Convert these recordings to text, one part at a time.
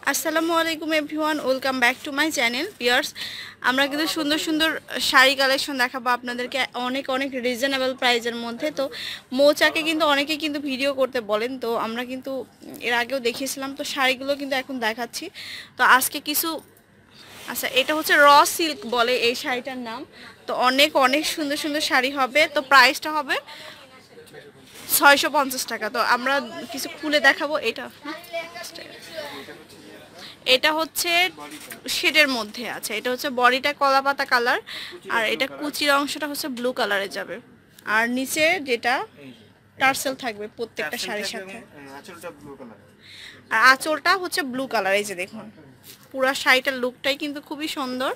আসসালামু আলাইকুম everyone, welcome back to my channel viewers. আমরা কিন্তু সুন্দর সুন্দর শাড়ি কালেকশন দেখাবো আপনাদেরকে অনেক অনেক রিজনেবল প্রাইজের মধ্যে। তো মৌচাকে কিন্তু অনেকে কিন্তু ভিডিও করতে বলেন, তো আমরা কিন্তু এর আগেও দেখিয়েছিলাম, তো শাড়িগুলো কিন্তু এখন দেখাচ্ছি। তো আজকে কিছু আচ্ছা, এটা হচ্ছে র সিল্ক বলে এই শাড়িটার নাম। তো অনেক অনেক সুন্দর সুন্দর শাড়ি হবে, তো প্রাইসটা হবে 650 টাকা। তো আমরা কিছু খুলে দেখাবো। এটা হচ্ছে শেডের মধ্যে আছে, এটা হচ্ছে বডিটা কলা পাতা কালার, আর এটা কুচির অংশটা হচ্ছে ব্লু কালারে যাবে, আর নিচে যেটা টার্সেল থাকবে প্রত্যেকটা শাড়ির সাথে, আর আঁচলটা হচ্ছে ব্লু কালার। এই যে দেখুন, পুরা শাড়িটার লুকটাই কিন্তু খুবই সুন্দর,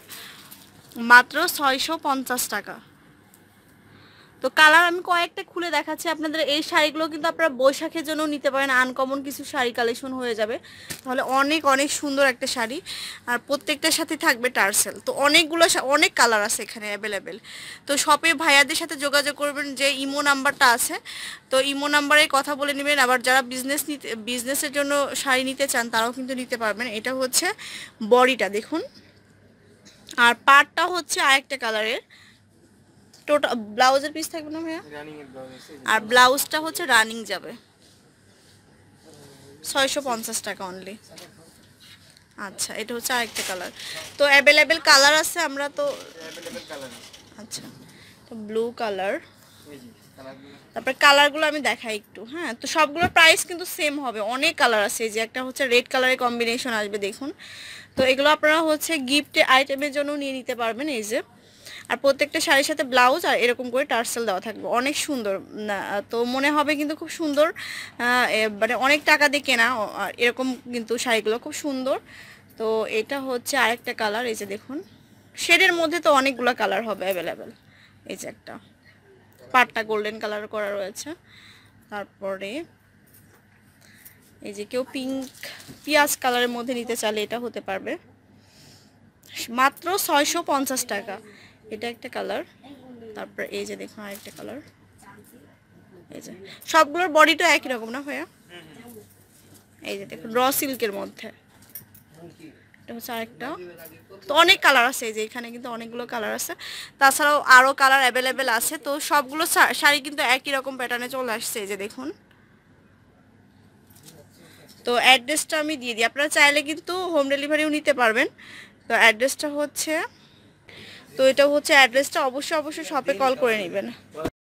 মাত্র 650 টাকা। তো কালার আমি কয়েকটা খুলে দেখাচ্ছি আপনাদের। এই শাড়িগুলো কিন্তু আপনারা বৈশাখের জন্য নিতে পারেন, আনকমন কিছু শাড়ি কালেকশন হয়ে যাবে, তাহলে অনেক অনেক সুন্দর একটা শাড়ি। আর প্রত্যেকটার সাথে থাকবে টার্সেল। তো অনেকগুলো অনেক কালার আছে এখানে অ্যাভেলেবেল। তো শপে ভাইয়াদের সাথে যোগাযোগ করবেন, যে ইমো নাম্বারটা আছে, তো ইমো নাম্বারে কথা বলে নেবেন। আবার যারা বিজনেসের জন্য শাড়ি নিতে চান তারাও কিন্তু নিতে পারবেন। এটা হচ্ছে বডিটা দেখুন, আর পাড়টা হচ্ছে আরেকটা কালারের। টোটাল ব্লাউজের পিস থাকবে না ভাইয়া, আর ব্লাউজটা হচ্ছে রানিং যাবে 650 টাকা অনলি। আচ্ছা, এটা হচ্ছে আরেকটা কালার। তো অ্যাভেলেবেল কালার আছে, আমরা তো আচ্ছা, তো ব্লু কালার, তারপরে কালারগুলো আমি দেখাই একটু। হ্যাঁ, তো সবগুলোর প্রাইস কিন্তু সেম হবে, অনেক কালার আছে। এই যে একটা হচ্ছে রেড কালারের কম্বিনেশন আসবে দেখুন। তো এগুলো আপনারা হচ্ছে গিফট আইটেমের জন্য নিয়ে নিতে পারবেন। এই যে, আর প্রত্যেকটা শাড়ির সাথে ব্লাউজ আর এরকম করে টার্সেল দেওয়া থাকবে, অনেক সুন্দর। তো মনে হবে কিন্তু খুব সুন্দর, মানে অনেক টাকা দিয়ে কেনা। আর এরকম কিন্তু শাড়িগুলো খুব সুন্দর। তো এটা হচ্ছে আরেকটা কালার। এই যে দেখুন, শেডের মধ্যে তো অনেকগুলো কালার হবে অ্যাভেলেবেল। এই যে একটা পাটটা গোল্ডেন কালার করা রয়েছে। তারপরে এই যে কেউ পিঁয়াজ কালারের মধ্যে নিতে চাইলে এটা হতে পারবে, মাত্র 650 টাকা। এটা একটা কালার। তারপর এই যে দেখুন আরেকটা কালার। এই যে সবগুলোর বডিটা একই রকম না ভাইয়া? এই যে দেখুন, র সিল্কের মধ্যে এটা হচ্ছে আরেকটা। তো অনেক কালার আছে, এই যে এখানে কিন্তু অনেকগুলো কালার আছে, তাছাড়াও আরও কালার অ্যাভেলেবেল আছে। তো সবগুলো শাড়ি কিন্তু একই রকম প্যাটার্নে চলে আসছে। এই যে দেখুন, তো অ্যাড্রেসটা আমি দিয়ে দিই, আপনারা চাইলে কিন্তু হোম ডেলিভারিও নিতে পারবেন। তো অ্যাড্রেসটা হচ্ছে, তো এটা হচ্ছে অ্যাড্রেসটা, অবশ্যই অবশ্যই শপে কল করে নেবেন।